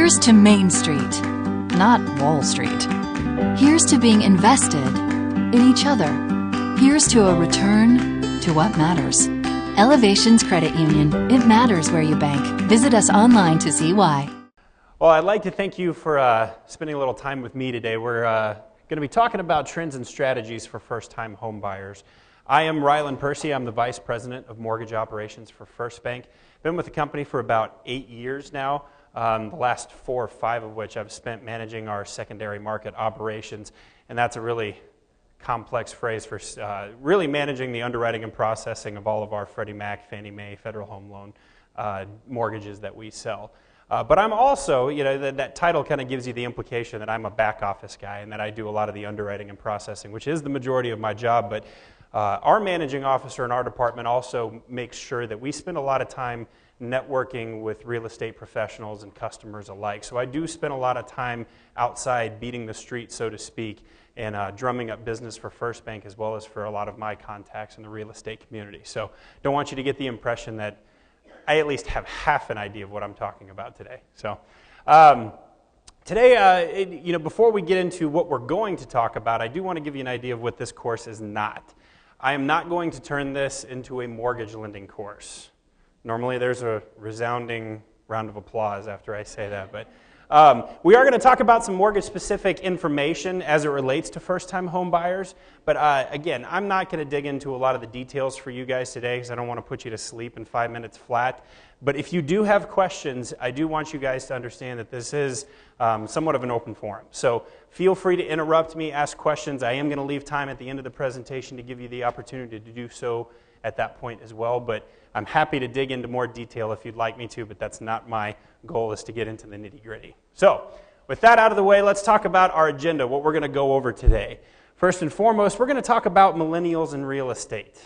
Here's to Main Street, not Wall Street. Here's to being invested in each other. Here's to a return to what matters. Elevations Credit Union. It matters where you bank. Visit us online to see why. Well, I'd like to thank you for spending a little time with me today. We're going to be talking about trends and strategies for first-time home buyers. I am Ryland Percy. I'm the Vice President of Mortgage Operations for FirstBank. Been with the company for about 8 years now, the last 4 or 5 of which I've spent managing our secondary market operations, and that's a really complex phrase for really managing the underwriting and processing of all of our Freddie Mac, Fannie Mae, Federal Home Loan mortgages that we sell. But I'm also, that title kind of gives you the implication that I'm a back office guy and that I do a lot of the underwriting and processing, which is the majority of my job. But our managing officer in our department also makes sure that we spend a lot of time networking with real estate professionals and customers alike. So I do spend a lot of time outside beating the street, so to speak, and drumming up business for FirstBank as well as for a lot of my contacts in the real estate community. So don't want you to get the impression that I at least have half an idea of what I'm talking about today. So today, before we get into what we're going to talk about, I do want to give you an idea of what this course is not. I am not going to turn this into a mortgage lending course. Normally there's a resounding round of applause after I say that, but we are going to talk about some mortgage-specific information as it relates to first-time home buyers. But again, I'm not going to dig into a lot of the details for you guys today because I don't want to put you to sleep in 5 minutes flat. But if you do have questions, I do want you guys to understand that this is somewhat of an open forum. So feel free to interrupt me, ask questions. I am going to leave time at the end of the presentation to give you the opportunity to do so at that point as well. But I'm happy to dig into more detail if you'd like me to, but that's not my goal, is to get into the nitty-gritty. So with that out of the way, let's talk about our agenda, what we're going to go over today. First and foremost, we're going to talk about millennials in real estate.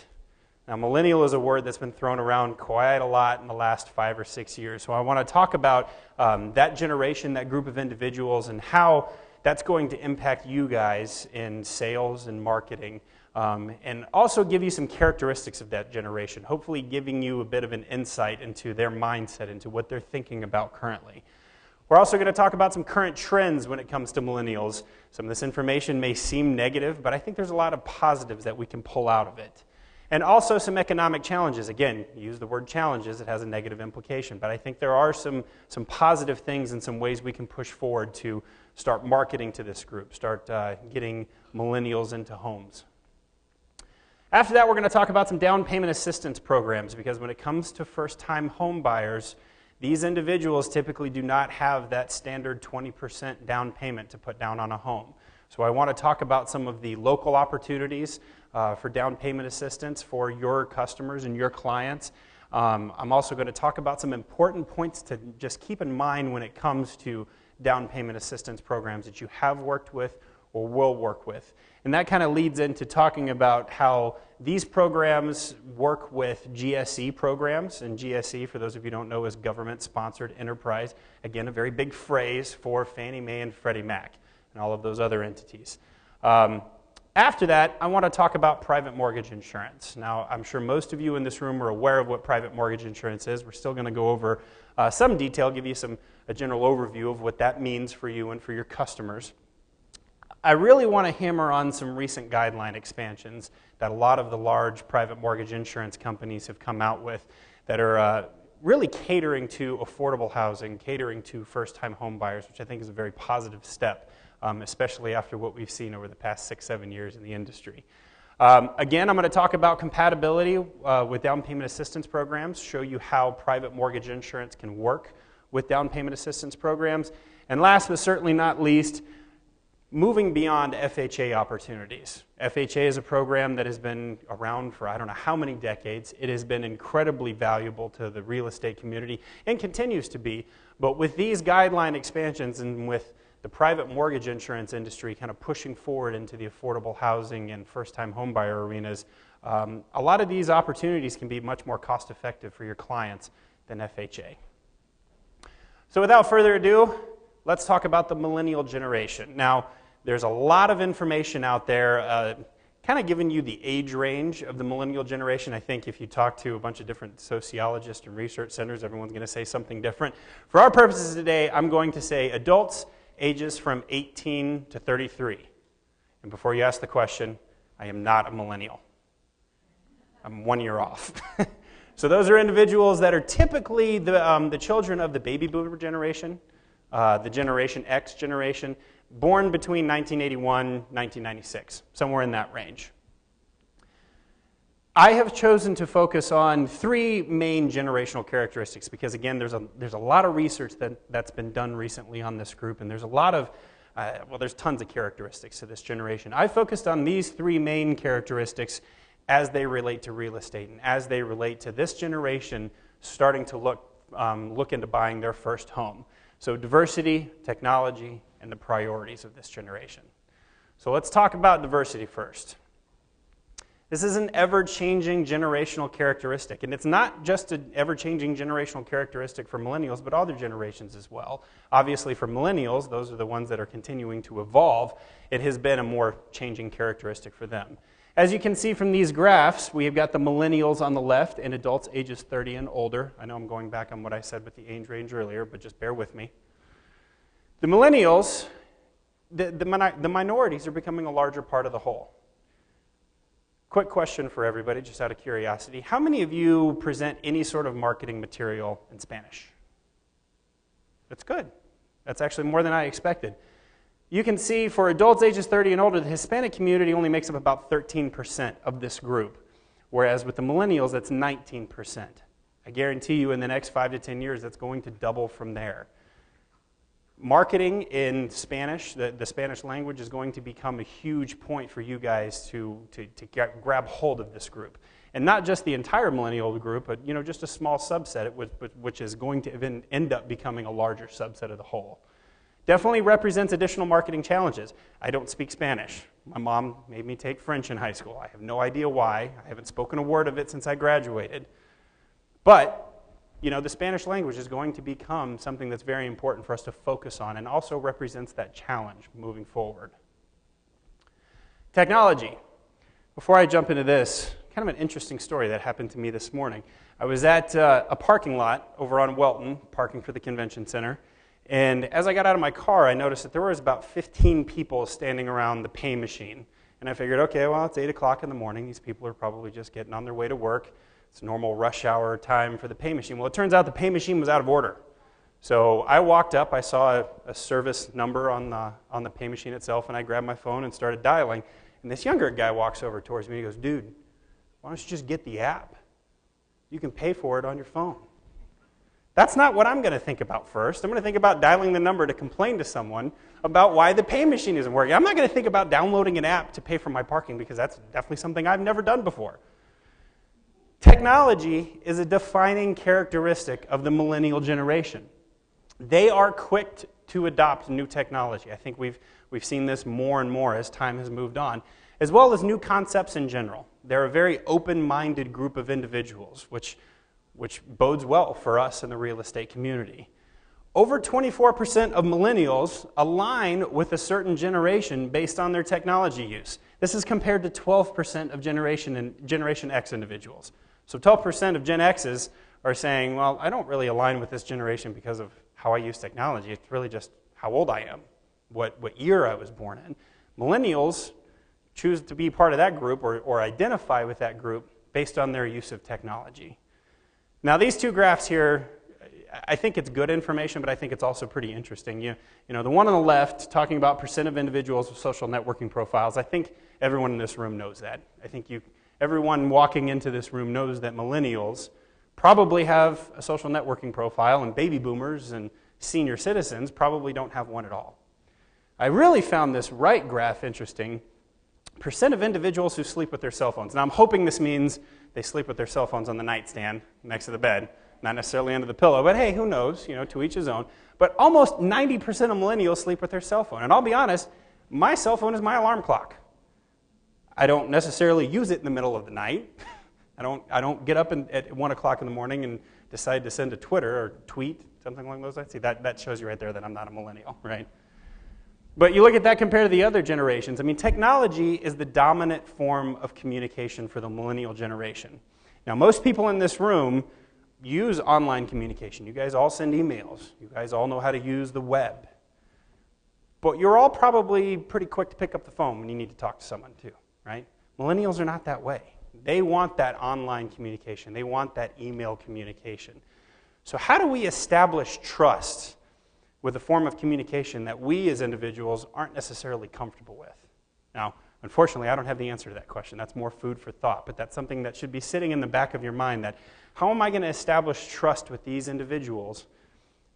Now, millennial is a word that's been thrown around quite a lot in the last 5 or 6 years. So I want to talk about that generation, that group of individuals, and how that's going to impact you guys in sales and marketing. And also give you some characteristics of that generation, hopefully giving you a bit of an insight into their mindset, into what they're thinking about currently. We're also going to talk about some current trends when it comes to millennials. Some of this information may seem negative, but I think there's a lot of positives that we can pull out of it. And also some economic challenges. Again, use the word challenges, it has a negative implication, but I think there are some positive things and some ways we can push forward to start marketing to this group, start getting millennials into homes. After that, we're going to talk about some down payment assistance programs, because when it comes to first-time home buyers, these individuals typically do not have that standard 20% down payment to put down on a home. So I want to talk about some of the local opportunities for down payment assistance for your customers and your clients. I'm also going to talk about some important points to just keep in mind when it comes to down payment assistance programs that you have worked with or will work with. And that kind of leads into talking about how these programs work with GSE programs. And GSE, for those of you who don't know, is government-sponsored enterprise. Again, a very big phrase for Fannie Mae and Freddie Mac and all of those other entities. After that, I want to talk about private mortgage insurance. Now, I'm sure most of you in this room are aware of what private mortgage insurance is. We're still going to go over some detail, give you a general overview of what that means for you and for your customers. I really want to hammer on some recent guideline expansions that a lot of the large private mortgage insurance companies have come out with that are really catering to affordable housing, catering to first-time home buyers, which I think is a very positive step, especially after what we've seen over the past 6, 7 years in the industry. Again, I'm going to talk about compatibility with down payment assistance programs, show you how private mortgage insurance can work with down payment assistance programs. And last but certainly not least, moving beyond FHA opportunities. FHA is a program that has been around for I don't know how many decades. It has been incredibly valuable to the real estate community and continues to be. But with these guideline expansions and with the private mortgage insurance industry kind of pushing forward into the affordable housing and first-time homebuyer arenas, a lot of these opportunities can be much more cost-effective for your clients than FHA. So without further ado, let's talk about the Millennial Generation. Now, there's a lot of information out there, kind of given you the age range of the millennial generation. I think if you talk to a bunch of different sociologists and research centers, everyone's going to say something different. For our purposes today, I'm going to say adults ages from 18 to 33. And before you ask the question, I am not a millennial. I'm 1 year off. So those are individuals that are typically the children of the baby boomer generation, the Generation X generation, born between 1981 and 1996, somewhere in that range. I have chosen to focus on three main generational characteristics because, again, there's a lot of research that's been done recently on this group, and there's a lot of, there's tons of characteristics to this generation. I focused on these three main characteristics as they relate to real estate and as they relate to this generation starting to look into buying their first home. So diversity, technology, and the priorities of this generation. So let's talk about diversity first. This is an ever-changing generational characteristic, and it's not just an ever-changing generational characteristic for millennials, but other generations as well. Obviously for millennials, those are the ones that are continuing to evolve, it has been a more changing characteristic for them. As you can see from these graphs, we have got the millennials on the left and adults ages 30 and older. I know I'm going back on what I said with the age range earlier, but just bear with me. The millennials, the minorities are becoming a larger part of the whole. Quick question for everybody, just out of curiosity. How many of you present any sort of marketing material in Spanish? That's good. That's actually more than I expected. You can see for adults ages 30 and older, the Hispanic community only makes up about 13% of this group, whereas with the millennials, that's 19%. I guarantee you in the next 5 to 10 years, that's going to double from there. Marketing in Spanish, the Spanish language, is going to become a huge point for you guys to grab hold of this group. And not just the entire millennial group, but just a small subset, which is going to end up becoming a larger subset of the whole. Definitely represents additional marketing challenges. I don't speak Spanish. My mom made me take French in high school. I have no idea why. I haven't spoken a word of it since I graduated. But the Spanish language is going to become something that's very important for us to focus on and also represents that challenge moving forward. Technology. Before I jump into this, kind of an interesting story that happened to me this morning. I was at a parking lot over on Welton, parking for the convention center, and as I got out of my car, I noticed that there was about 15 people standing around the pay machine. And I figured, okay, well, it's 8 o'clock in the morning. These people are probably just getting on their way to work. It's normal rush hour time for the pay machine. Well, it turns out the pay machine was out of order. So I walked up, I saw a service number on the pay machine itself, and I grabbed my phone and started dialing. And this younger guy walks over towards me and he goes, dude, why don't you just get the app? You can pay for it on your phone. That's not what I'm going to think about first. I'm going to think about dialing the number to complain to someone about why the pay machine isn't working. I'm not going to think about downloading an app to pay for my parking because that's definitely something I've never done before. Technology is a defining characteristic of the millennial generation. They are quick to adopt new technology. I think we've seen this more and more as time has moved on, as well as new concepts in general. They're a very open-minded group of individuals, which bodes well for us in the real estate community. Over 24% of millennials align with a certain generation based on their technology use. This is compared to 12% of Generation X individuals. So 12% of Gen X's are saying, well, I don't really align with this generation because of how I use technology. It's really just how old I am, what year I was born in. Millennials choose to be part of that group or identify with that group based on their use of technology. Now, these two graphs here, I think it's good information, but I think it's also pretty interesting. You know, the one on the left, talking about percent of individuals with social networking profiles, I think everyone in this room knows that. I think everyone walking into this room knows that millennials probably have a social networking profile, and baby boomers and senior citizens probably don't have one at all. I really found this right graph interesting. Percent of individuals who sleep with their cell phones. Now, I'm hoping this means they sleep with their cell phones on the nightstand next to the bed, not necessarily under the pillow, but hey, who knows, to each his own. But almost 90% of millennials sleep with their cell phone. And I'll be honest, my cell phone is my alarm clock. I don't necessarily use it in the middle of the night. I don't get up at 1 o'clock in the morning and decide to send a Twitter or tweet, something along those lines. See, that shows you right there that I'm not a millennial, right? But you look at that compared to the other generations. I mean, technology is the dominant form of communication for the millennial generation. Now, most people in this room use online communication. You guys all send emails. You guys all know how to use the web. But you're all probably pretty quick to pick up the phone when you need to talk to someone too, right? Millennials are not that way. They want that online communication. They want that email communication. So how do we establish trust with a form of communication that we as individuals aren't necessarily comfortable with? Now, unfortunately, I don't have the answer to that question. That's more food for thought, but that's something that should be sitting in the back of your mind, that how am I going to establish trust with these individuals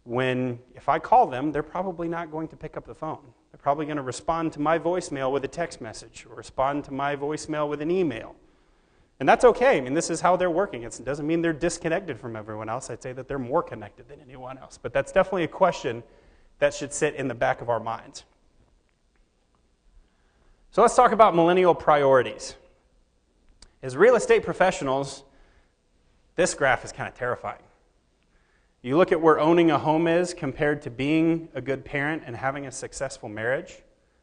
when, if I call them, they're probably not going to pick up the phone. They're probably going to respond to my voicemail with a text message or respond to my voicemail with an email. And that's okay. I mean, this is how they're working. It doesn't mean they're disconnected from everyone else. I'd say that they're more connected than anyone else. But that's definitely a question that should sit in the back of our minds. So let's talk about millennial priorities. As real estate professionals, this graph is kind of terrifying. You look at where owning a home is compared to being a good parent and having a successful marriage.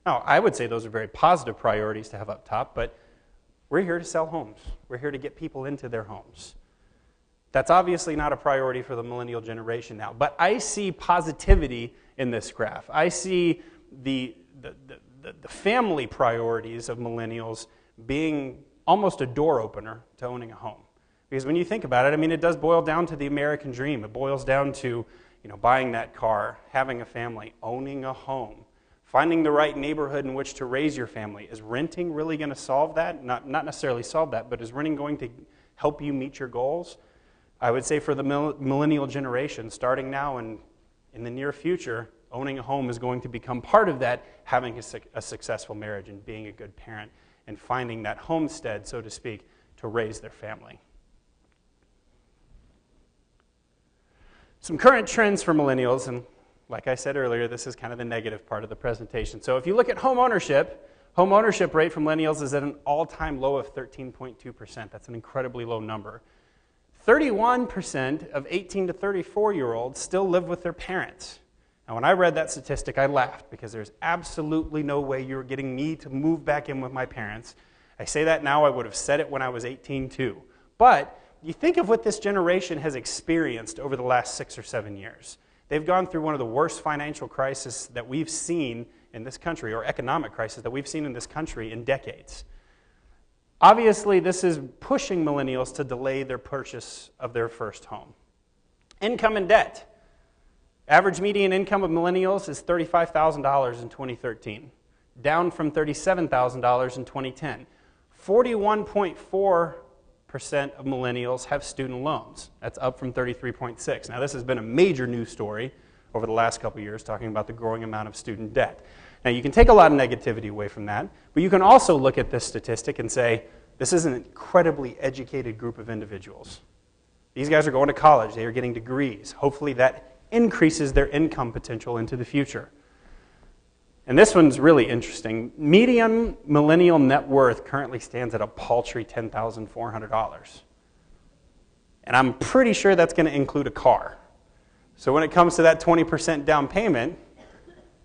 Now, I would say those are very positive priorities to have up top, but we're here to sell homes. We're here to get people into their homes. That's obviously not a priority for the millennial generation now, but I see positivity in this graph. I see the family priorities of millennials being almost a door opener to owning a home. Because when you think about it, I mean, it does boil down to the American dream. It boils down to, buying that car, having a family, owning a home, finding the right neighborhood in which to raise your family. Is renting really going to solve that? Not necessarily solve that, but is renting going to help you meet your goals? I would say for the millennial generation, starting now and in the near future, owning a home is going to become part of that, having a successful marriage and being a good parent and finding that homestead, so to speak, to raise their family. Some current trends for millennials, and like I said earlier, this is kind of the negative part of the presentation. So if you look at home ownership rate for millennials is at an all-time low of 13.2%. That's an incredibly low number. 31% of 18 to 34-year-olds still live with their parents. Now, when I read that statistic, I laughed because there's absolutely no way you're getting me to move back in with my parents. I say that now. I would have said it when I was 18 too. But you think of what this generation has experienced over the last 6 or 7 years. They've gone through one of the worst financial crises that we've seen in this country, or economic crisis that we've seen in this country in decades. Obviously, this is pushing millennials to delay their purchase of their first home. Income and debt. Average median income of millennials is $35,000 in 2013, down from $37,000 in 2010. 41.4% of millennials have student loans. That's up from 33.6%. Now, this has been a major news story over the last couple of years, talking about the growing amount of student debt. Now, you can take a lot of negativity away from that, but you can also look at this statistic and say, this is an incredibly educated group of individuals. These guys are going to college. They are getting degrees. Hopefully that increases their income potential into the future. And this one's really interesting. Median millennial net worth currently stands at a paltry $10,400. And I'm pretty sure that's going to include a car. So when it comes to that 20% down payment, you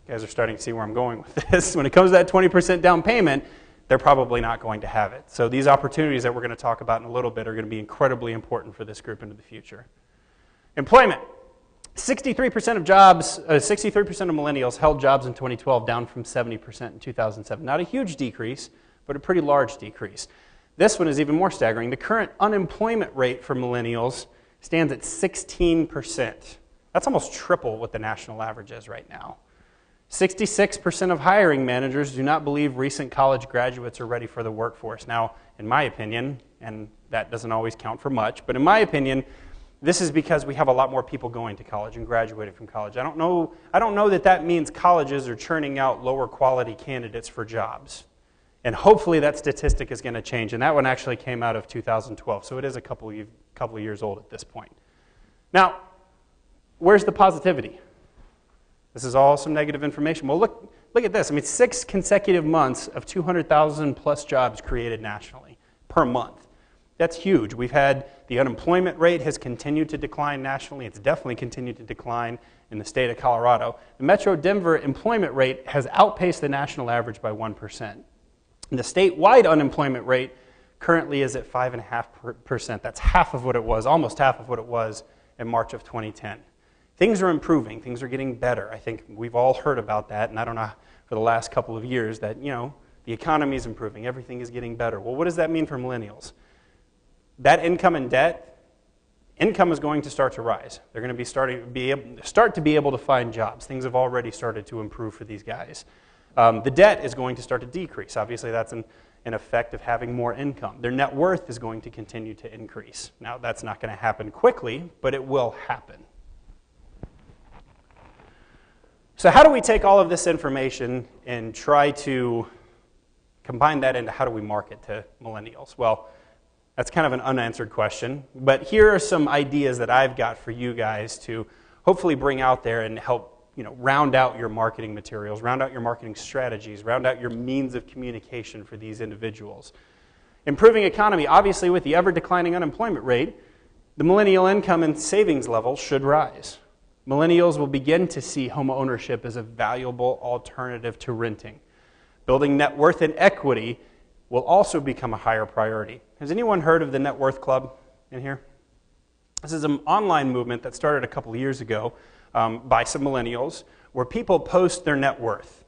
guys are starting to see where I'm going with this. When it comes to that 20% down payment, they're probably not going to have it. So these opportunities that we're going to talk about in a little bit are going to be incredibly important for this group into the future. Employment. 63% of jobs, 63% of millennials held jobs in 2012, down from 70% in 2007. Not a huge decrease, but a pretty large decrease. This one is even more staggering. The current unemployment rate for millennials stands at 16%. That's almost triple what the national average is right now. 66% of hiring managers do not believe recent college graduates are ready for the workforce. Now, in my opinion, and that doesn't always count for much, but in my opinion, this is because we have a lot more people going to college and graduating from college. I don't know that that means colleges are churning out lower quality candidates for jobs. And hopefully that statistic is going to change. And that one actually came out of 2012, so it is a couple of years old at this point. Now, where's the positivity? This is all some negative information. Well, look at this. I mean, 6 consecutive months of 200,000 plus jobs created nationally per month. That's huge. We've had the unemployment rate has continued to decline nationally. It's definitely continued to decline in the state of Colorado. The Metro Denver employment rate has outpaced the national average by 1%. And the statewide unemployment rate currently is at 5.5%. That's half of what it was, almost half of what it was in March of 2010. Things are improving. Things are getting better. I think we've all heard about that, and I don't know for the last couple of years that, the economy is improving. Everything is getting better. Well, what does that mean for millennials? That income and debt, income is going to start to rise. They're going to start to be able to find jobs. Things have already started to improve for these guys. The debt is going to start to decrease. Obviously, that's an effect of having more income. Their net worth is going to continue to increase. Now, that's not going to happen quickly, but it will happen. So how do we take all of this information and try to combine that into how do we market to millennials? Well, that's kind of an unanswered question, but here are some ideas that I've got for you guys to hopefully bring out there and help round out your marketing materials, round out your marketing strategies, round out your means of communication for these individuals. Improving economy, obviously with the ever-declining unemployment rate, the millennial income and savings level should rise. Millennials will begin to see home ownership as a valuable alternative to renting. Building net worth and equity will also become a higher priority. Has anyone heard of the Net Worth Club in here? This is an online movement that started a couple of years ago by some millennials where people post their net worth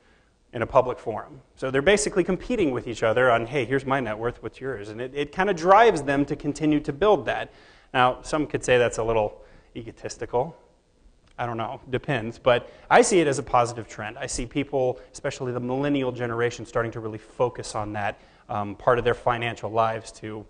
in a public forum. So they're basically competing with each other on, hey, here's my net worth, what's yours? And it kind of drives them to continue to build that. Now, some could say that's a little egotistical. I don't know, depends, but I see it as a positive trend. I see people, especially the Millennial Generation, starting to really focus on that part of their financial lives to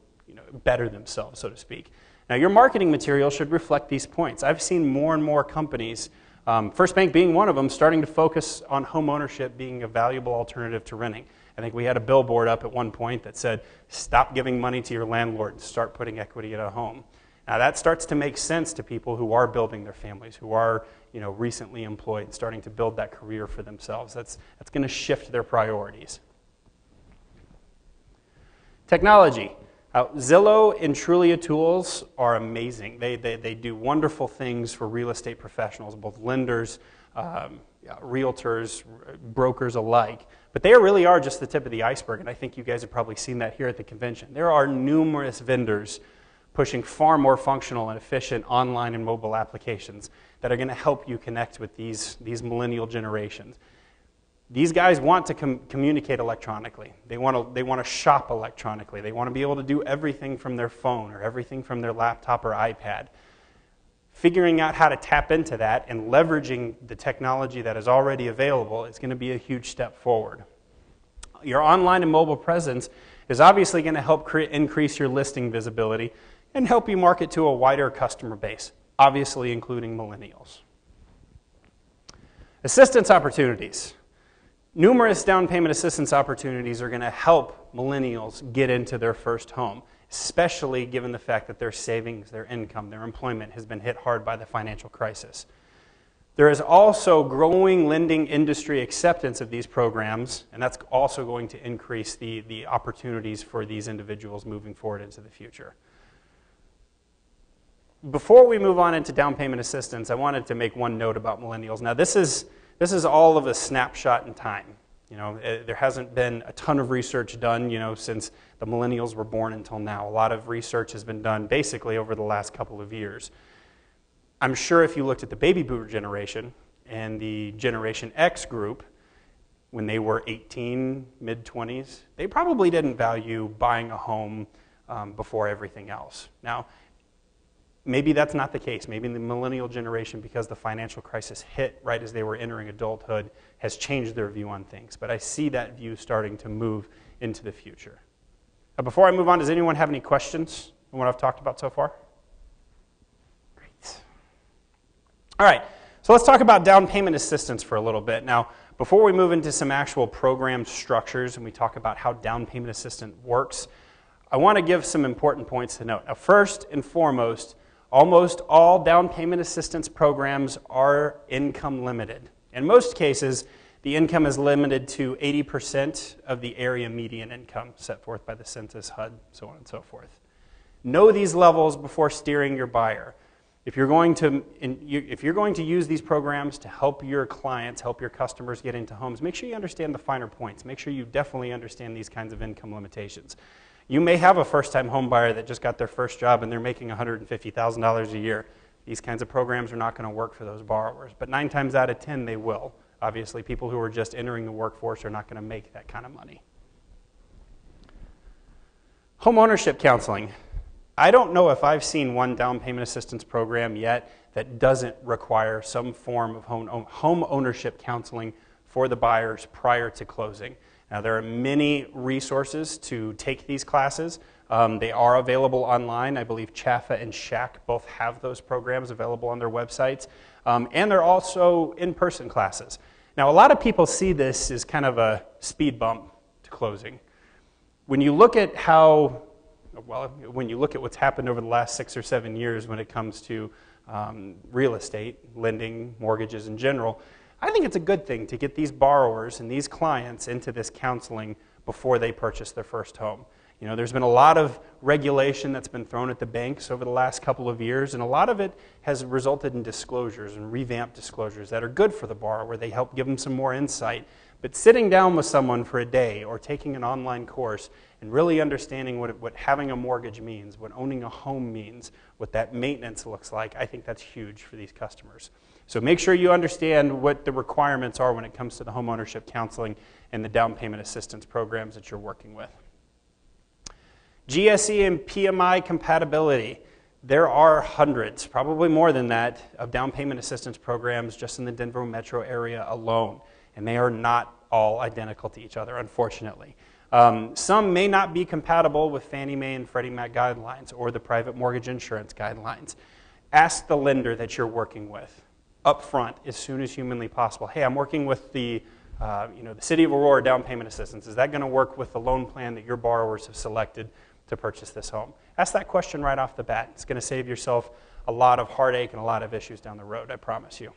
better themselves, so to speak. Now, your marketing material should reflect these points. I've seen more and more companies, FirstBank being one of them, starting to focus on home ownership being a valuable alternative to renting. I think we had a billboard up at one point that said, stop giving money to your landlord and start putting equity in a home. Now that starts to make sense to people who are building their families, who are recently employed, starting to build that career for themselves. That's going to shift their priorities. Technology. Zillow and Trulia tools are amazing. They do wonderful things for real estate professionals, both lenders, realtors, brokers alike. But they really are just the tip of the iceberg, and I think you guys have probably seen that here at the convention. There are numerous vendors pushing far more functional and efficient online and mobile applications that are going to help you connect with these millennial generations. These guys want to communicate electronically. They want to shop electronically. They want to be able to do everything from their phone or everything from their laptop or iPad. Figuring out how to tap into that and leveraging the technology that is already available is going to be a huge step forward. Your online and mobile presence is obviously going to help increase your listing visibility and help you market to a wider customer base, obviously including millennials. Assistance opportunities. Numerous down payment assistance opportunities are going to help millennials get into their first home, especially given the fact that their savings, their income, their employment has been hit hard by the financial crisis. There is also growing lending industry acceptance of these programs, and that's also going to increase the opportunities for these individuals moving forward into the future. Before we move on into down payment assistance, I wanted to make one note about millennials. Now, this is all of a snapshot in time. There hasn't been a ton of research done, since the millennials were born until now. A lot of research has been done basically over the last couple of years. I'm sure if you looked at the baby boomer generation and the Generation X group, when they were 18, mid-20s, they probably didn't value buying a home before everything else. Now, maybe that's not the case. Maybe the millennial generation, because the financial crisis hit right as they were entering adulthood, has changed their view on things. But I see that view starting to move into the future. Now, before I move on, does anyone have any questions on what I've talked about so far? Great. All right, so let's talk about down payment assistance for a little bit. Now, before we move into some actual program structures and we talk about how down payment assistance works, I want to give some important points to note. Now, first and foremost, almost all down payment assistance programs are income limited. In most cases, the income is limited to 80% of the area median income set forth by the census, HUD, so on and so forth. Know these levels before steering your buyer. If you're going to use these programs to help your clients, help your customers get into homes, make sure you understand the finer points. Make sure you definitely understand these kinds of income limitations. You may have a first-time home buyer that just got their first job and they're making $150,000 a year. These kinds of programs are not going to work for those borrowers, but 9 times out of 10 they will. Obviously, people who are just entering the workforce are not going to make that kind of money. Homeownership counseling. I don't know if I've seen one down payment assistance program yet that doesn't require some form of home ownership counseling for the buyers prior to closing. Now, there are many resources to take these classes. They are available online. I believe Chaffa and Shack both have those programs available on their websites. And they're also in-person classes. Now, a lot of people see this as kind of a speed bump to closing. When you look at what's happened over the last 6 or 7 years when it comes to real estate, lending, mortgages in general, I think it's a good thing to get these borrowers and these clients into this counseling before they purchase their first home. You know, there's been a lot of regulation that's been thrown at the banks over the last couple of years, and a lot of it has resulted in disclosures and revamped disclosures that are good for the borrower. They help give them some more insight. But sitting down with someone for a day or taking an online course and really understanding what having a mortgage means, what owning a home means, what that maintenance looks like, I think that's huge for these customers. So make sure you understand what the requirements are when it comes to the homeownership counseling and the down payment assistance programs that you're working with. GSE and PMI compatibility. There are hundreds, probably more than that, of down payment assistance programs just in the Denver metro area alone. And they are not all identical to each other, unfortunately. Some may not be compatible with Fannie Mae and Freddie Mac guidelines or the private mortgage insurance guidelines. Ask the lender that you're working with up front as soon as humanly possible. Hey, I'm working with the City of Aurora down payment assistance. Is that going to work with the loan plan that your borrowers have selected to purchase this home? Ask that question right off the bat. It's going to save yourself a lot of heartache and a lot of issues down the road, I promise you.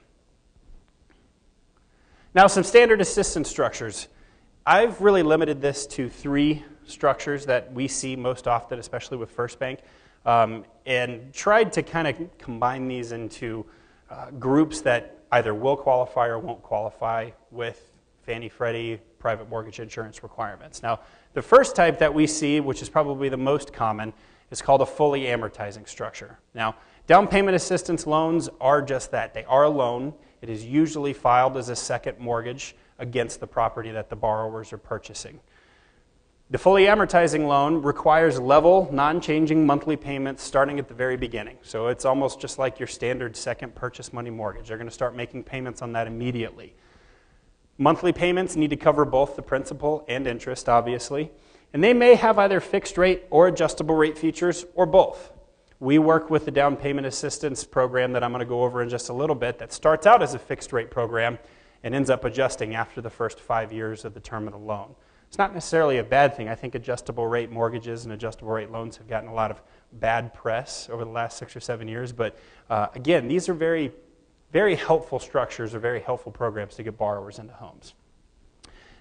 Now, some standard assistance structures. I've really limited this to 3 structures that we see most often, especially with FirstBank, and tried to kind of combine these into groups that either will qualify or won't qualify with Fannie, Freddie, private mortgage insurance requirements. Now, the first type that we see, which is probably the most common, is called a fully amortizing structure. Now, down payment assistance loans are just that. They are a loan. It is usually filed as a second mortgage against the property that the borrowers are purchasing. The fully amortizing loan requires level, non-changing monthly payments starting at the very beginning. So it's almost just like your standard second purchase money mortgage. They're going to start making payments on that immediately. Monthly payments need to cover both the principal and interest, obviously. And they may have either fixed rate or adjustable rate features or both. We work with the down payment assistance program that I'm going to go over in just a little bit that starts out as a fixed rate program and ends up adjusting after the first 5 years of the term of the loan. It's not necessarily a bad thing. I think adjustable rate mortgages and adjustable rate loans have gotten a lot of bad press over the last 6 or 7 years. But again, these are very, very helpful structures or very helpful programs to get borrowers into homes.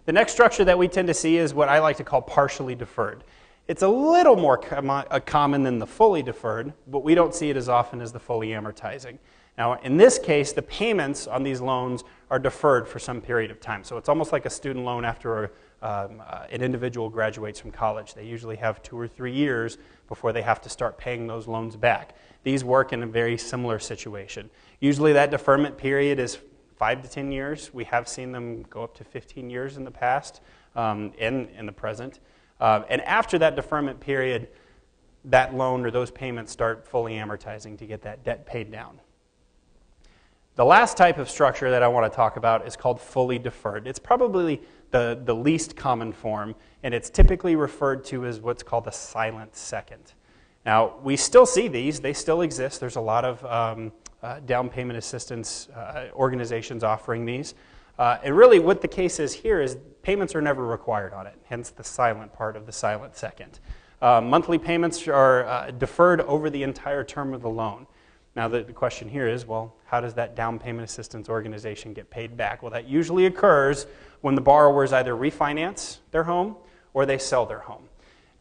The next structure that we tend to see is what I like to call partially deferred. It's a little more common than the fully deferred, but we don't see it as often as the fully amortizing. Now, in this case, the payments on these loans are deferred for some period of time. So it's almost like a student loan after an individual graduates from college. They usually have 2 or 3 years before they have to start paying those loans back. These work in a very similar situation. Usually that deferment period is 5 to 10 years. We have seen them go up to 15 years in the past and in the present. And after that deferment period, that loan or those payments start fully amortizing to get that debt paid down. The last type of structure that I want to talk about is called fully deferred. It's probably the least common form, and it's typically referred to as what's called a silent second. Now, we still see these. They still exist. There's a lot of down payment assistance organizations offering these. And really what the case is here is payments are never required on it, hence the silent part of the silent second. Monthly payments are deferred over the entire term of the loan. Now the question here is, well, how does that down payment assistance organization get paid back? Well, that usually occurs when the borrowers either refinance their home or they sell their home.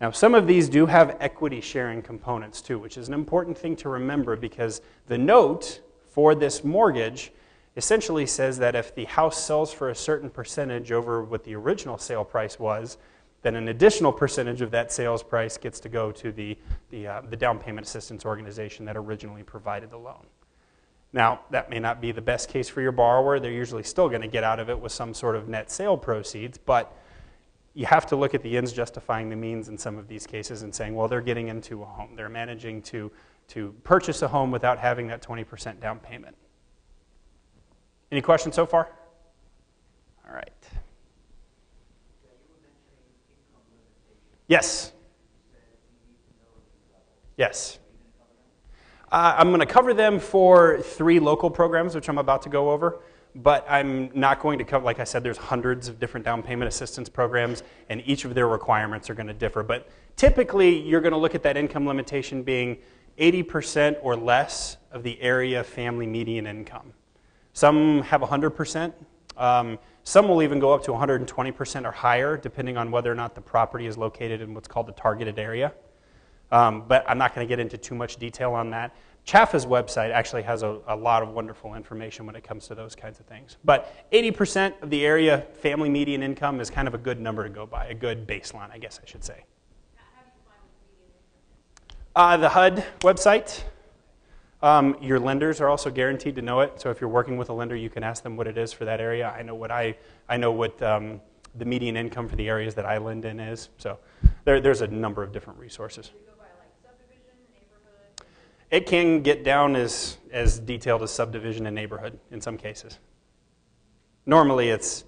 Now, some of these do have equity sharing components too, which is an important thing to remember because the note for this mortgage essentially says that if the house sells for a certain percentage over what the original sale price was, then an additional percentage of that sales price gets to go to the down payment assistance organization that originally provided the loan. Now, that may not be the best case for your borrower. They're usually still going to get out of it with some sort of net sale proceeds, but you have to look at the ends justifying the means in some of these cases and saying, well, they're getting into a home. They're managing to purchase a home without having that 20% down payment. Any questions so far? All right. Yes. Yes. I'm going to cover them for 3 local programs, which I'm about to go over. But I'm not going to cover, like I said, there's hundreds of different down payment assistance programs, and each of their requirements are going to differ. But typically, you're going to look at that income limitation being 80% or less of the area family median income. Some have 100%. Some will even go up to 120% or higher, depending on whether or not the property is located in what's called the targeted area. But I'm not going to get into too much detail on that. CHAFA's website actually has a lot of wonderful information when it comes to those kinds of things. But 80% of the area family median income is kind of a good number to go by, a good baseline, I guess I should say. How do you find what the median income is? The HUD website. Your lenders are also guaranteed to know it. So if you're working with a lender, you can ask them what it is for that area. I know what the median income for the areas that I lend in is. So there's a number of different resources. It can get down as detailed as subdivision and neighborhood in some cases. Normally it's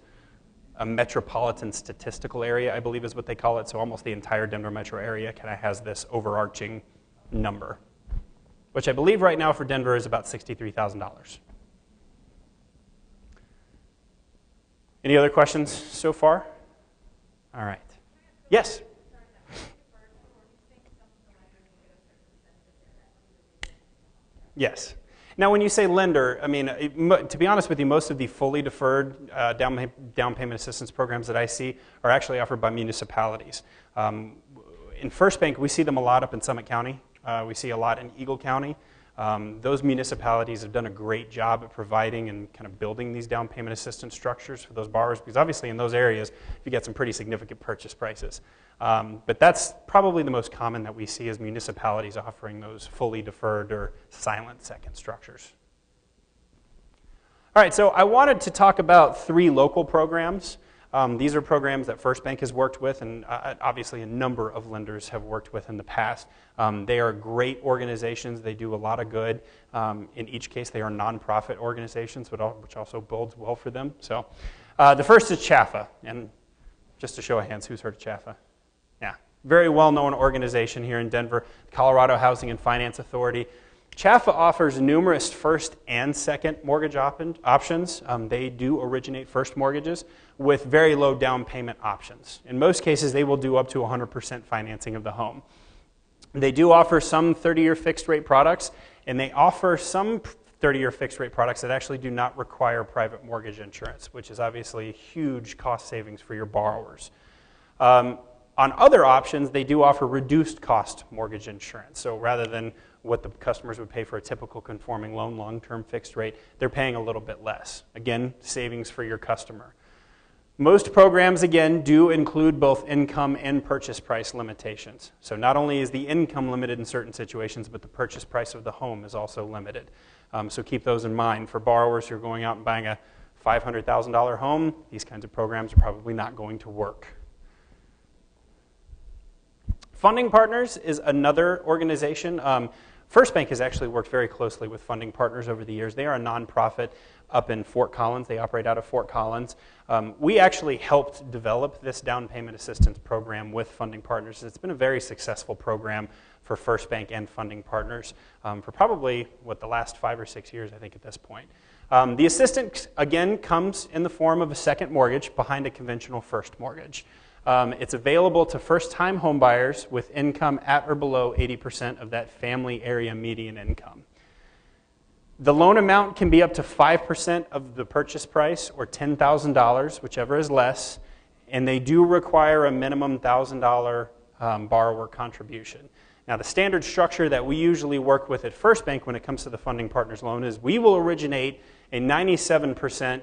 a metropolitan statistical area, I believe is what they call it. So almost the entire Denver metro area kind of has this overarching number, which I believe right now for Denver is about $63,000. Any other questions so far? All right. Yes? Yes. Now, when you say lender, I mean, to be honest with you, most of the fully deferred down payment assistance programs that I see are actually offered by municipalities. In FirstBank, we see them a lot up in Summit County. We see a lot in Eagle County. Those municipalities have done a great job at providing and kind of building these down payment assistance structures for those borrowers, because obviously in those areas, you get some pretty significant purchase prices. But that's probably the most common that we see as municipalities offering those fully deferred or silent second structures. All right, so I wanted to talk about 3 local programs. These are programs that FirstBank has worked with, and obviously a number of lenders have worked with in the past. They are great organizations. They do a lot of good. In each case, they are nonprofit organizations, which also bodes well for them. So the first is CHAFA, and just to show of hands, who's heard of CHAFA? Yeah, very well-known organization here in Denver, Colorado Housing and Finance Authority. CHAFA offers numerous first and second mortgage options. They do originate first mortgages with very low down payment options. In most cases, they will do up to 100% financing of the home. They do offer some 30-year fixed rate products, and they offer some 30-year fixed rate products that actually do not require private mortgage insurance, which is obviously a huge cost savings for your borrowers. On other options, they do offer reduced cost mortgage insurance. So rather than what the customers would pay for a typical conforming loan, long-term fixed rate, they're paying a little bit less. Again, savings for your customer. Most programs, again, do include both income and purchase price limitations. So not only is the income limited in certain situations, but the purchase price of the home is also limited. So keep those in mind. For borrowers who are going out and buying a $500,000 home, these kinds of programs are probably not going to work. Funding Partners is another organization. FirstBank has actually worked very closely with Funding Partners over the years. They are a nonprofit up in Fort Collins. They operate out of Fort Collins. We actually helped develop this down payment assistance program with Funding Partners. It's been a very successful program for FirstBank and Funding Partners for probably, the last 5 or 6 years, I think, at this point. The assistance, again, comes in the form of a second mortgage behind a conventional first mortgage. It's available to first-time homebuyers with income at or below 80% of that family area median income. The loan amount can be up to 5% of the purchase price or $10,000, whichever is less, and they do require a minimum $1,000 borrower contribution. Now, the standard structure that we usually work with at FirstBank when it comes to the funding partners loan is we will originate a 97%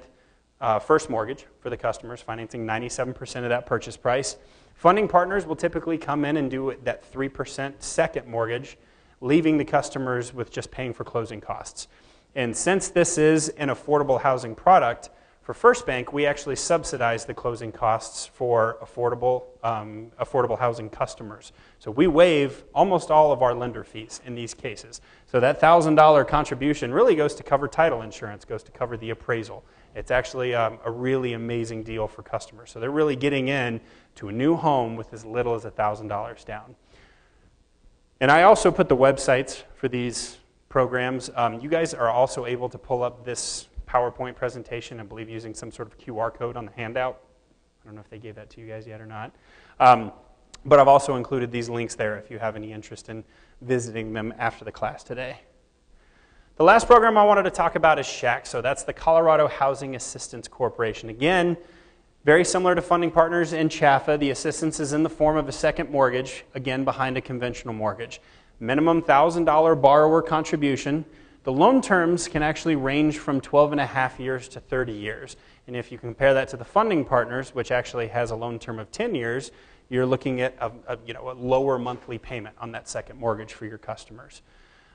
first mortgage for the customers, financing 97% of that purchase price. Funding partners will typically come in and do that 3% second mortgage, leaving the customers with just paying for closing costs. And since this is an affordable housing product, for FirstBank, we actually subsidize the closing costs for affordable housing customers. So we waive almost all of our lender fees in these cases. So that $1,000 contribution really goes to cover title insurance, goes to cover the appraisal. It's actually a really amazing deal for customers. So they're really getting in to a new home with as little as $1,000 down. And I also put the websites for these programs. You guys are also able to pull up this PowerPoint presentation, I believe using some sort of QR code on the handout. I don't know if they gave that to you guys yet or not. But I've also included these links there if you have any interest in visiting them after the class today. The last program I wanted to talk about is SHAC. So that's the Colorado Housing Assistance Corporation. Again, very similar to funding partners in CHAFA, the assistance is in the form of a second mortgage, again behind a conventional mortgage. Minimum $1,000 borrower contribution. The loan terms can actually range from 12 and a half years to 30 years. And if you compare that to the funding partners, which actually has a loan term of 10 years, you're looking at a lower monthly payment on that second mortgage for your customers.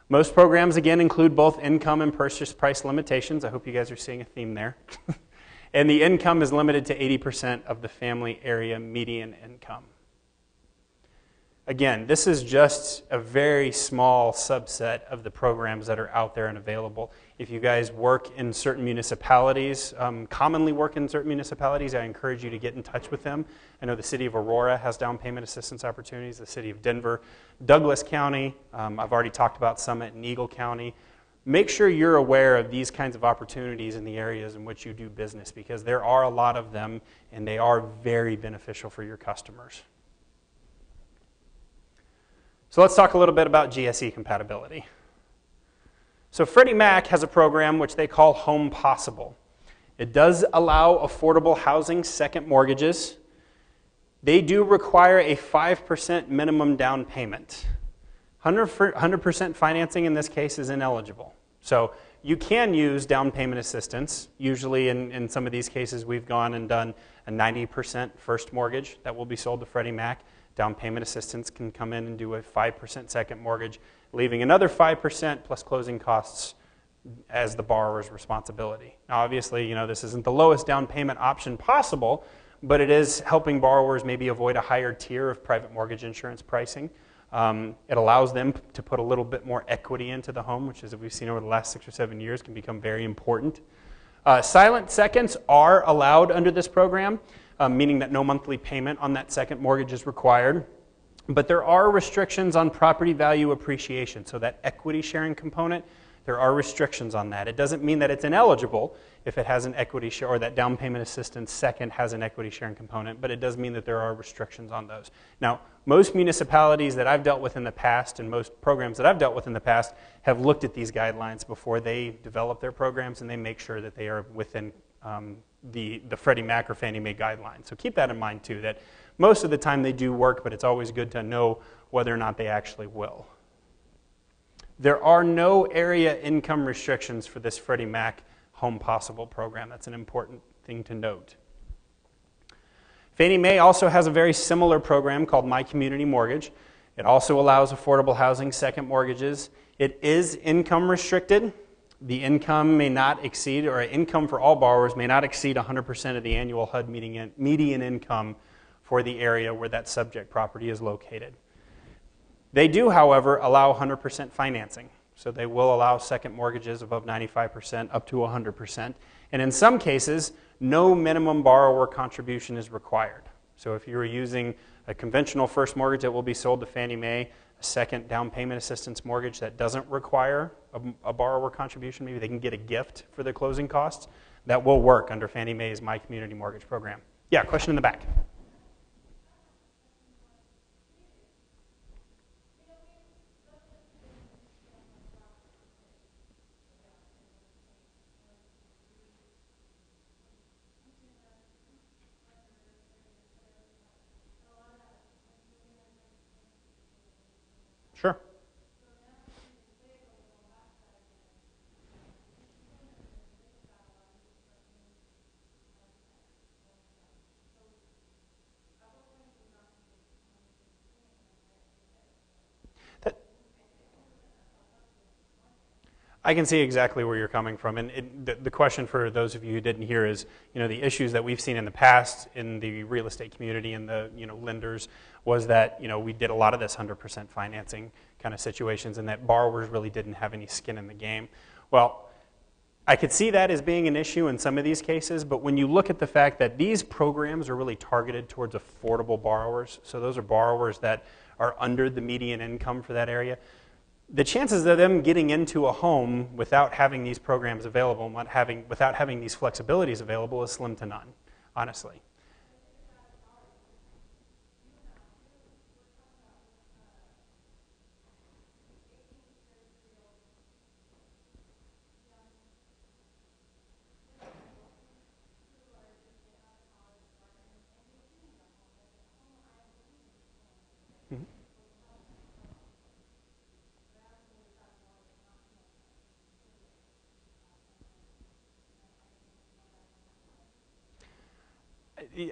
Most programs, again, include both income and purchase price limitations. I hope you guys are seeing a theme there. And the income is limited to 80% of the family area median income. Again, this is just a very small subset of the programs that are out there and available. If you guys work in certain municipalities, commonly work in certain municipalities, I encourage you to get in touch with them. I know the city of Aurora has down payment assistance opportunities, the city of Denver, Douglas County, I've already talked about Summit and Eagle County. Make sure you're aware of these kinds of opportunities in the areas in which you do business because there are a lot of them and they are very beneficial for your customers. So let's talk a little bit about GSE compatibility. So Freddie Mac has a program which they call Home Possible. It does allow affordable housing second mortgages. They do require a 5% minimum down payment. 100% financing in this case is ineligible. So you can use down payment assistance. Usually in some of these cases we've gone and done a 90% first mortgage that will be sold to Freddie Mac. Down payment assistance can come in and do a 5% second mortgage, leaving another 5% plus closing costs as the borrower's responsibility. Now obviously, this isn't the lowest down payment option possible, but it is helping borrowers maybe avoid a higher tier of private mortgage insurance pricing. It allows them to put a little bit more equity into the home, which as we've seen over the last 6 or 7 years can become very important. Silent seconds are allowed under this program, meaning that no monthly payment on that second mortgage is required. But there are restrictions on property value appreciation. So that equity sharing component, there are restrictions on that. It doesn't mean that it's ineligible if it has an equity share or that down payment assistance second has an equity sharing component, but it does mean that there are restrictions on those. Now, most municipalities that I've dealt with in the past and most programs that I've dealt with in the past have looked at these guidelines before they develop their programs and they make sure that they are within the Freddie Mac or Fannie Mae guidelines. So keep that in mind too, that most of the time they do work, but it's always good to know whether or not they actually will. There are no area income restrictions for this Freddie Mac Home Possible program. That's an important thing to note. Fannie Mae also has a very similar program called My Community Mortgage. It also allows affordable housing second mortgages. It is income restricted. The income may not exceed, or income for all borrowers may not exceed 100% of the annual HUD median income for the area where that subject property is located. They do, however, allow 100% financing. So they will allow second mortgages above 95% up to 100%. And in some cases, no minimum borrower contribution is required. So if you're using a conventional first mortgage that will be sold to Fannie Mae, a second down payment assistance mortgage that doesn't require a borrower contribution, maybe they can get a gift for their closing costs, that will work under Fannie Mae's My Community Mortgage program. Yeah, question in the back. Sure. That, I can see exactly where you're coming from, and the question for those of you who didn't hear is, the issues that we've seen in the past in the real estate community and the lenders was that we did a lot of this 100% financing kind of situations, and that borrowers really didn't have any skin in the game. Well, I could see that as being an issue in some of these cases, but when you look at the fact that these programs are really targeted towards affordable borrowers, so those are borrowers that are under the median income for that area, the chances of them getting into a home without having these programs available, without having these flexibilities available, is slim to none, honestly.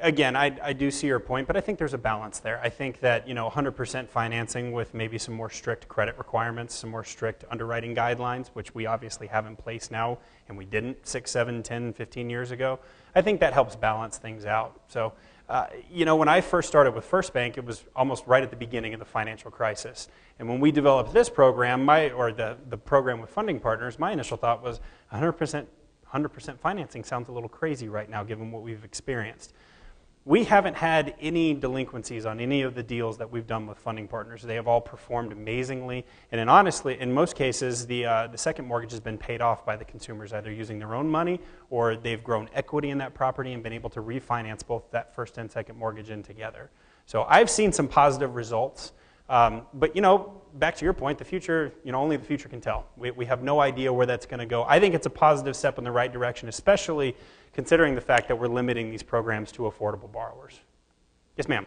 Again, I do see your point, but I think there's a balance there. I think that 100% financing with maybe some more strict credit requirements, some more strict underwriting guidelines, which we obviously have in place now, and we didn't 6, 7, 10, 15 years ago, I think that helps balance things out. So, when I first started with FirstBank, it was almost right at the beginning of the financial crisis. And when we developed this program, the program with funding partners, my initial thought was 100% financing sounds a little crazy right now given what we've experienced. We haven't had any delinquencies on any of the deals that we've done with funding partners. They have all performed amazingly, and then honestly, in most cases, the second mortgage has been paid off by the consumers, either using their own money or they've grown equity in that property and been able to refinance both that first and second mortgage in together. So I've seen some positive results. But, back to your point, the future, only the future can tell. We have no idea where that's going to go. I think it's a positive step in the right direction, especially considering the fact that we're limiting these programs to affordable borrowers. Yes, ma'am.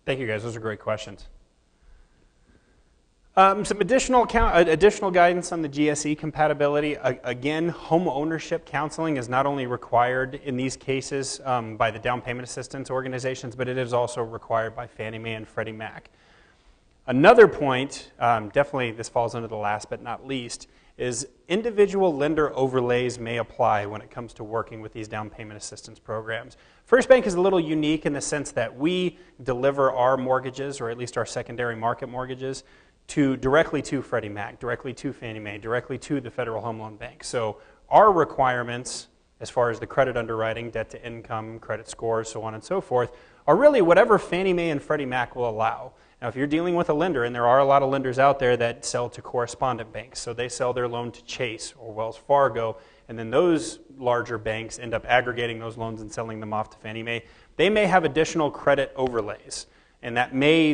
Thank you, guys. Those are great questions. Some additional guidance on the GSE compatibility. Again, home ownership counseling is not only required in these cases by the down payment assistance organizations, but it is also required by Fannie Mae and Freddie Mac. Another point, definitely this falls under the last but not least, is individual lender overlays may apply when it comes to working with these down payment assistance programs. FirstBank is a little unique in the sense that we deliver our mortgages, or at least our secondary market mortgages, directly to Freddie Mac, directly to Fannie Mae, directly to the Federal Home Loan Bank. So our requirements, as far as the credit underwriting, debt to income, credit scores, so on and so forth, are really whatever Fannie Mae and Freddie Mac will allow. Now, if you're dealing with a lender, and there are a lot of lenders out there that sell to correspondent banks, so they sell their loan to Chase or Wells Fargo, and then those larger banks end up aggregating those loans and selling them off to Fannie Mae, they may have additional credit overlays, and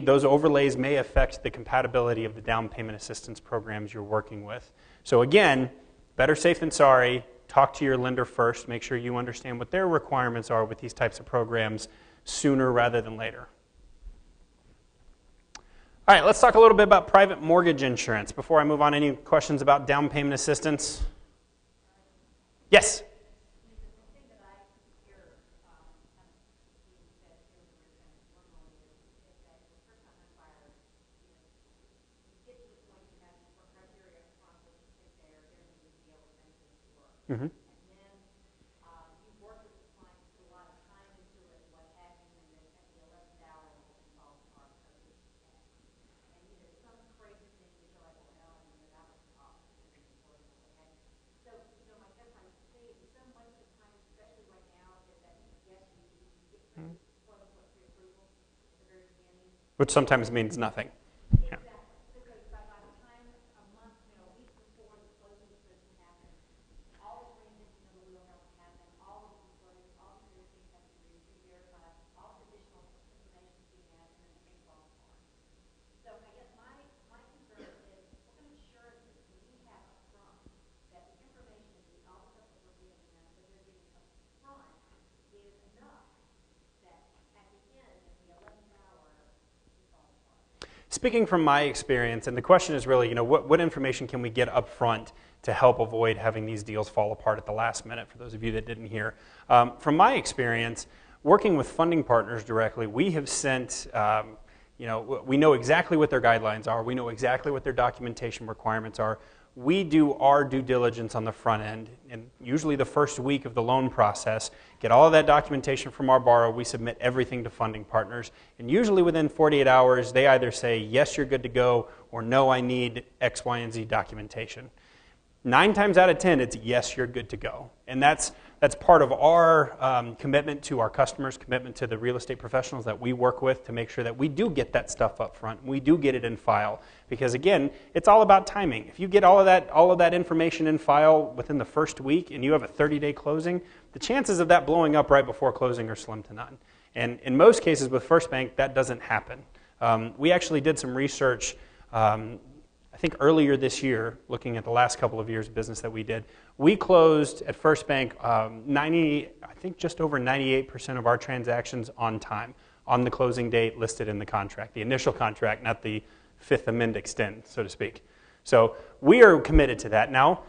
those overlays may affect the compatibility of the down payment assistance programs you're working with. So again, better safe than sorry. Talk to your lender first. Make sure you understand what their requirements are with these types of programs sooner rather than later. All right, let's talk a little bit about private mortgage insurance. Before I move on, any questions about down payment assistance? Yes? Mm-hmm. which sometimes means nothing. Yeah. Exactly, because by the time a month, a week before the closing is supposed to happen, all the agreements, the will have to happen, all of the employees, all the other things have to be verified, all the additional information being added, and then things fall apart. So I guess my concern is what kind of assurances do we have up front that the information, all the stuff that we're giving them, that they're getting up front, is enough that at the end, at the 11th hour, it falls apart. Speaking from my experience, and the question is really, what information can we get up front to help avoid having these deals fall apart at the last minute, for those of you that didn't hear. From my experience, working with funding partners directly, we have sent, we know exactly what their guidelines are. We know exactly what their documentation requirements are. We do our due diligence on the front end, and usually the first week of the loan process, get all of that documentation from our borrower. We submit everything to funding partners, and usually within 48 hours, they either say, yes, you're good to go, or no, I need X, Y, and Z documentation. 9 times out of 10, it's yes, you're good to go. And that's part of our commitment to our customers, commitment to the real estate professionals that we work with to make sure that we do get that stuff up front. We do get it in file. Because again, it's all about timing. If you get all of that information in file within the first week and you have a 30-day closing, the chances of that blowing up right before closing are slim to none. And in most cases with FirstBank, that doesn't happen. We actually did some research I think earlier this year, looking at the last couple of years of business that we did, we closed at FirstBank just over 98% of our transactions on time, on the closing date listed in the contract, the initial contract, not the fifth amend extend, so to speak. So we are committed to that. Now,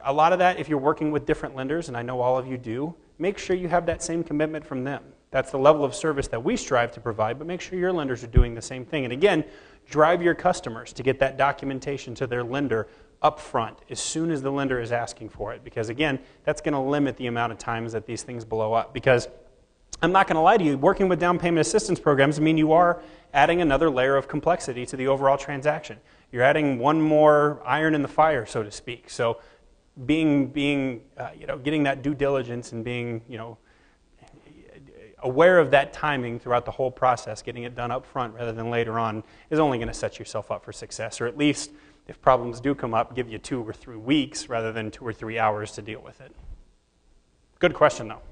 a lot of that, if you're working with different lenders, and I know all of you do, make sure you have that same commitment from them. That's the level of service that we strive to provide, but make sure your lenders are doing the same thing. And again, drive your customers to get that documentation to their lender up front as soon as the lender is asking for it. Because again, that's going to limit the amount of times that these things blow up. Because I'm not going to lie to you, working with down payment assistance programs mean you are adding another layer of complexity to the overall transaction. You're adding one more iron in the fire, so to speak. So getting that due diligence and being, aware of that timing throughout the whole process, getting it done up front rather than later on, is only going to set yourself up for success, or at least, if problems do come up, give you 2 or 3 weeks rather than 2 or 3 hours to deal with it. Good question, though.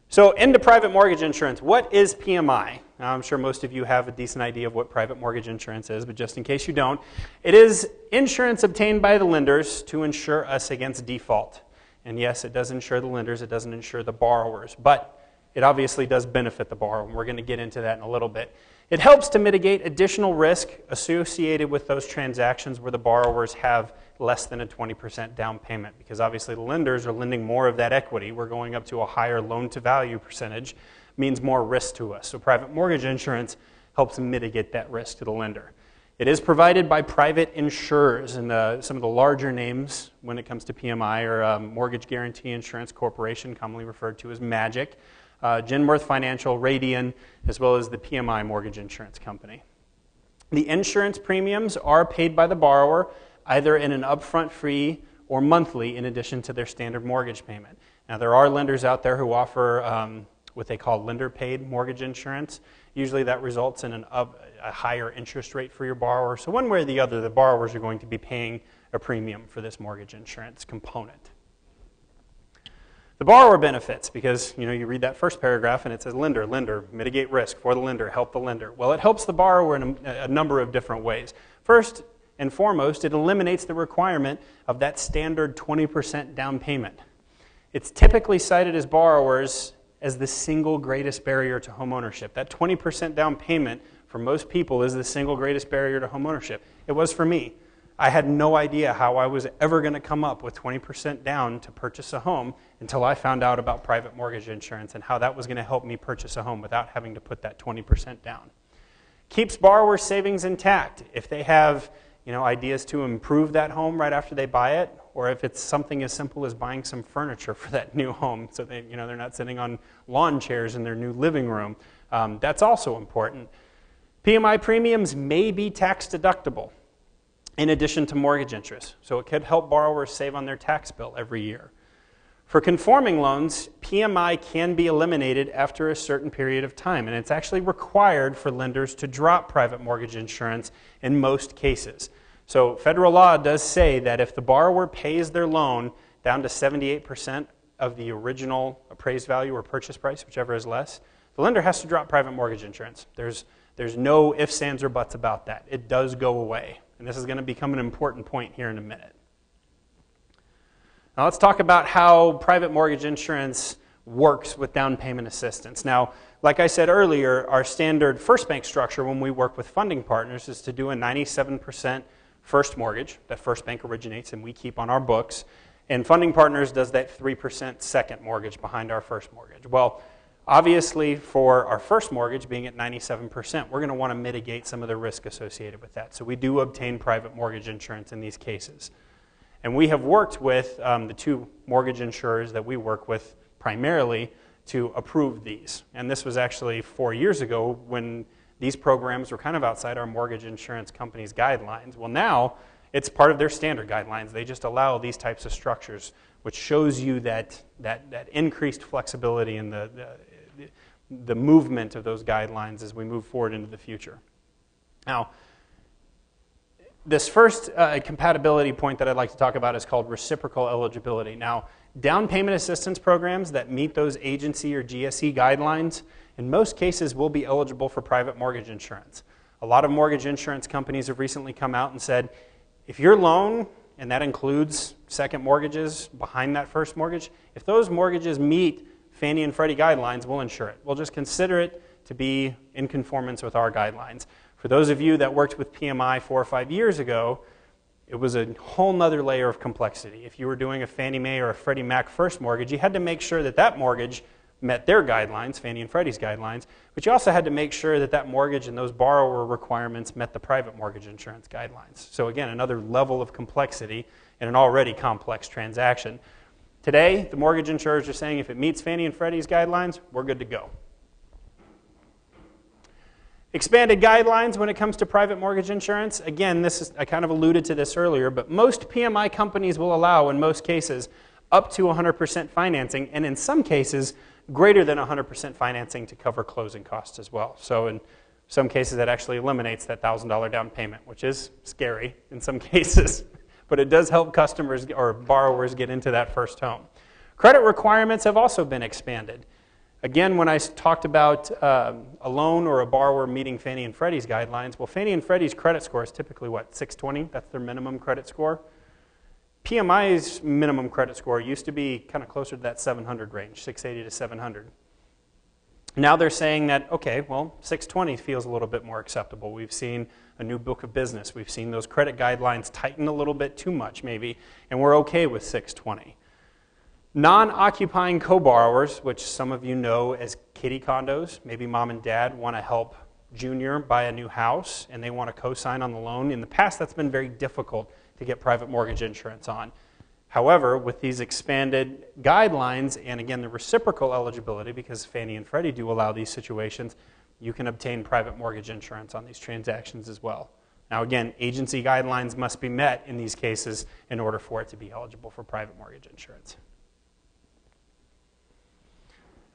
So into private mortgage insurance. What is PMI? Now, I'm sure most of you have a decent idea of what private mortgage insurance is, but just in case you don't, it is insurance obtained by the lenders to insure us against default. And yes, it does insure the lenders, it doesn't insure the borrowers, but it obviously does benefit the borrower, and we're going to get into that in a little bit. It helps to mitigate additional risk associated with those transactions where the borrowers have less than a 20% down payment, because obviously the lenders are lending more of that equity. We're going up to a higher loan-to-value percentage, means more risk to us. So private mortgage insurance helps mitigate that risk to the lender. It is provided by private insurers, and some of the larger names when it comes to PMI are Mortgage Guarantee Insurance Corporation, commonly referred to as MAGIC, Genworth Financial, Radian, as well as the PMI Mortgage Insurance Company. The insurance premiums are paid by the borrower either in an upfront fee or monthly in addition to their standard mortgage payment. Now, there are lenders out there who offer what they call lender-paid mortgage insurance. Usually that results in a higher interest rate for your borrower. So one way or the other, the borrowers are going to be paying a premium for this mortgage insurance component. The borrower benefits, because you read that first paragraph and it says lender, mitigate risk for the lender, help the lender. Well, it helps the borrower in a number of different ways. First and foremost, it eliminates the requirement of that standard 20% down payment. It's typically cited as borrowers as the single greatest barrier to homeownership. That 20% down payment for most people is the single greatest barrier to homeownership. It was for me. I had no idea how I was ever going to come up with 20% down to purchase a home until I found out about private mortgage insurance and how that was going to help me purchase a home without having to put that 20% down. Keeps borrowers' savings intact. If they have ideas to improve that home right after they buy it, or if it's something as simple as buying some furniture for that new home so they're not sitting on lawn chairs in their new living room, that's also important. PMI premiums may be tax deductible in addition to mortgage interest. So it could help borrowers save on their tax bill every year. For conforming loans, PMI can be eliminated after a certain period of time, and it's actually required for lenders to drop private mortgage insurance in most cases. So federal law does say that if the borrower pays their loan down to 78% of the original appraised value or purchase price, whichever is less, the lender has to drop private mortgage insurance. There's no ifs, ands, or buts about that. It does go away, and this is going to become an important point here in a minute. Now let's talk about how private mortgage insurance works with down payment assistance. Now, like I said earlier, our standard FirstBank structure when we work with funding partners is to do a 97% first mortgage that FirstBank originates and we keep on our books. And funding partners does that 3% second mortgage behind our first mortgage. Well, obviously for our first mortgage being at 97%, we're going to want to mitigate some of the risk associated with that. So we do obtain private mortgage insurance in these cases. And we have worked with the two mortgage insurers that we work with primarily to approve these. And this was actually 4 years ago when these programs were kind of outside our mortgage insurance company's guidelines. Well, now it's part of their standard guidelines. They just allow these types of structures, which shows you that increased flexibility in the movement of those guidelines as we move forward into the future. Now, this first compatibility point that I'd like to talk about is called reciprocal eligibility. Now, down payment assistance programs that meet those agency or GSE guidelines, in most cases, will be eligible for private mortgage insurance. A lot of mortgage insurance companies have recently come out and said, if your loan, and that includes second mortgages behind that first mortgage, if those mortgages meet Fannie and Freddie guidelines, we'll insure it. We'll just consider it to be in conformance with our guidelines. For those of you that worked with PMI 4 or 5 years ago, it was a whole nother layer of complexity. If you were doing a Fannie Mae or a Freddie Mac first mortgage, you had to make sure that that mortgage met their guidelines, Fannie and Freddie's guidelines, but you also had to make sure that that mortgage and those borrower requirements met the private mortgage insurance guidelines. So again, another level of complexity in an already complex transaction. Today, the mortgage insurers are saying if it meets Fannie and Freddie's guidelines, we're good to go. Expanded guidelines when it comes to private mortgage insurance. Again, I kind of alluded to this earlier, but most PMI companies will allow, in most cases, up to 100% financing, and in some cases, greater than 100% financing to cover closing costs as well. So in some cases, that actually eliminates that $1,000 down payment, which is scary in some cases, but it does help customers or borrowers get into that first home. Credit requirements have also been expanded. Again, when I talked about a loan or a borrower meeting Fannie and Freddie's guidelines, well, Fannie and Freddie's credit score is typically what, 620? That's their minimum credit score. PMI's minimum credit score used to be kind of closer to that 700 range, 680 to 700. Now they're saying that, okay, well, 620 feels a little bit more acceptable. We've seen a new book of business. We've seen those credit guidelines tighten a little bit too much maybe, and we're okay with 620. Non-occupying co-borrowers, which some of you know as kiddie condos, maybe mom and dad want to help junior buy a new house and they want to co-sign on the loan. In the past, that's been very difficult to get private mortgage insurance on. However, with these expanded guidelines and again the reciprocal eligibility, because Fannie and Freddie do allow these situations, you can obtain private mortgage insurance on these transactions as well. Now again, agency guidelines must be met in these cases in order for it to be eligible for private mortgage insurance.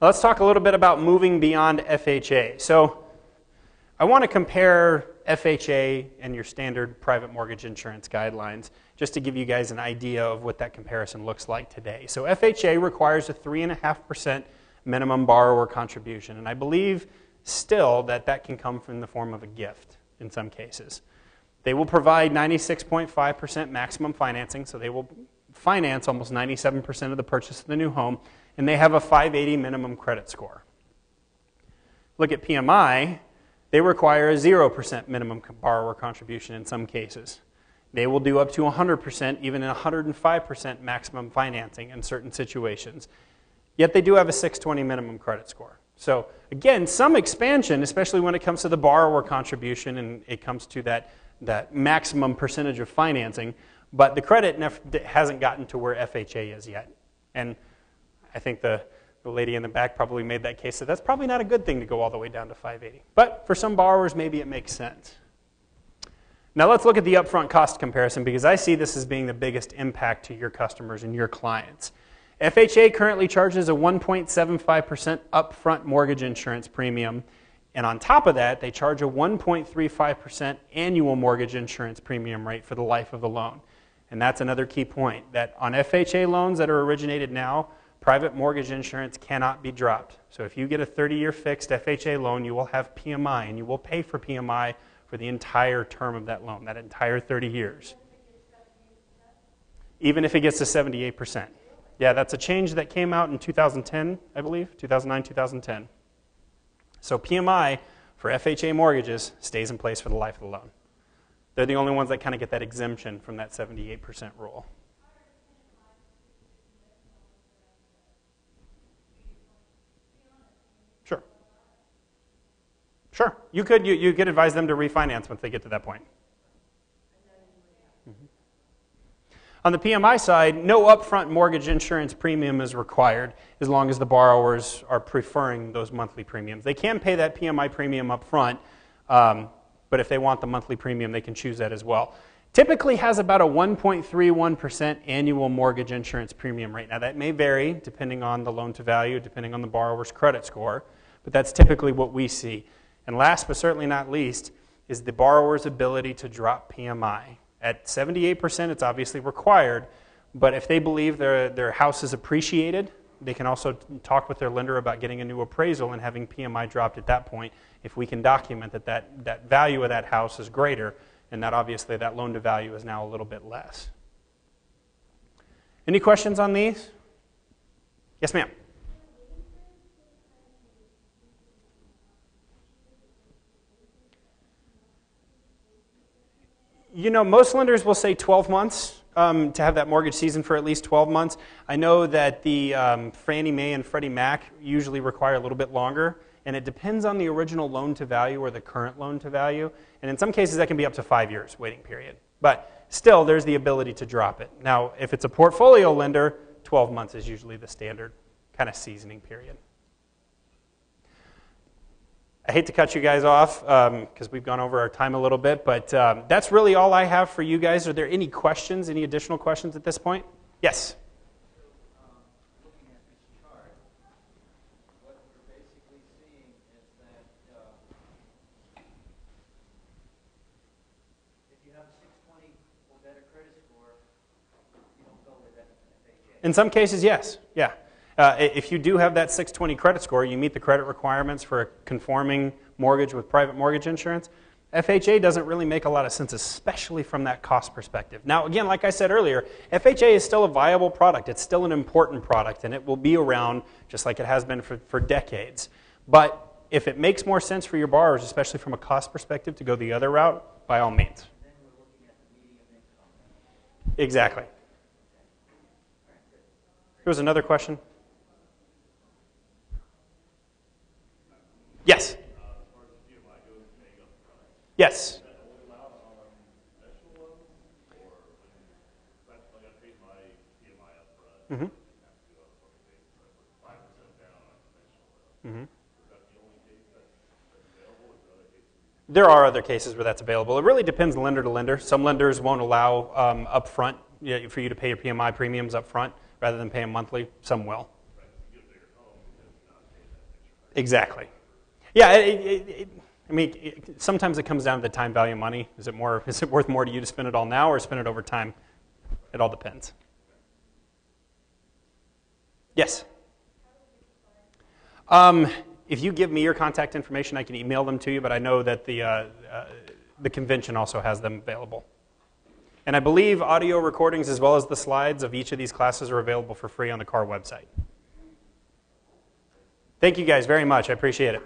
Let's talk a little bit about moving beyond FHA. So I want to compare FHA and your standard private mortgage insurance guidelines just to give you guys an idea of what that comparison looks like today. So FHA requires a 3.5% minimum borrower contribution, and I believe still that can come from the form of a gift in some cases. They will provide 96.5% maximum financing, so they will finance almost 97% of the purchase of the new home, and they have a 580 minimum credit score. Look at PMI, they require a 0% minimum borrower contribution in some cases. They will do up to 100%, even 105% maximum financing in certain situations. Yet they do have a 620 minimum credit score. So again, some expansion, especially when it comes to the borrower contribution and it comes to that maximum percentage of financing, but the credit hasn't gotten to where FHA is yet. And I think the lady in the back probably made that case that that's probably not a good thing to go all the way down to 580. But for some borrowers, maybe it makes sense. Now let's look at the upfront cost comparison because I see this as being the biggest impact to your customers and your clients. FHA currently charges a 1.75% upfront mortgage insurance premium, and on top of that, they charge a 1.35% annual mortgage insurance premium rate for the life of the loan. And that's another key point, that on FHA loans that are originated now, private mortgage insurance cannot be dropped. So if you get a 30-year fixed FHA loan, you will have PMI, and you will pay for PMI for the entire term of that loan, that entire 30 years. Even if it gets to 78%. Yeah, that's a change that came out in 2010, I believe, 2009, 2010. So PMI for FHA mortgages stays in place for the life of the loan. They're the only ones that kind of get that exemption from that 78% rule. Sure. Sure. You could advise them to refinance once they get to that point. On the PMI side, no upfront mortgage insurance premium is required as long as the borrowers are preferring those monthly premiums. They can pay that PMI premium up front, but if they want the monthly premium, they can choose that as well. Typically has about a 1.31% annual mortgage insurance premium rate. Now that may vary depending on the loan to value, depending on the borrower's credit score, but that's typically what we see. And last but certainly not least is the borrower's ability to drop PMI. At 78%, it's obviously required, but if they believe their house is appreciated, they can also talk with their lender about getting a new appraisal and having PMI dropped at that point if we can document that value of that house is greater and that obviously that loan to value is now a little bit less. Any questions on these? Yes, ma'am. You know, most lenders will say 12 months to have that mortgage season for at least 12 months. I know that the Fannie Mae and Freddie Mac usually require a little bit longer, and it depends on the original loan to value or the current loan to value. And in some cases, that can be up to 5 years waiting period. But still, there's the ability to drop it. Now, if it's a portfolio lender, 12 months is usually the standard kind of seasoning period. I hate to cut you guys off because we've gone over our time a little bit, but that's really all I have for you guys. Are there any questions, any additional questions at this point? Yes? Looking at this chart, what we're basically seeing is that if you have a 620 or better credit score, you don't go with FHA. In some cases, yes. Yeah. If you do have that 620 credit score, you meet the credit requirements for a conforming mortgage with private mortgage insurance, FHA doesn't really make a lot of sense, especially from that cost perspective. Now, again, like I said earlier, FHA is still a viable product. It's still an important product, and it will be around just like it has been for decades. But if it makes more sense for your borrowers, especially from a cost perspective, to go the other route, by all means. Then we're looking at the medium income. Exactly. There was another question? Yes. Yes. Mm-hmm. Mm-hmm. There are other cases where that's available. It really depends lender to lender. Some lenders won't allow upfront for you to pay your PMI premiums up front rather than pay them monthly. Some will. Exactly. Yeah, I mean, sometimes it comes down to the time value of money. Is it worth more to you to spend it all now or spend it over time? It all depends. Yes? If you give me your contact information, I can email them to you, but I know that the convention also has them available. And I believe audio recordings as well as the slides of each of these classes are available for free on the CAR website. Thank you guys very much. I appreciate it.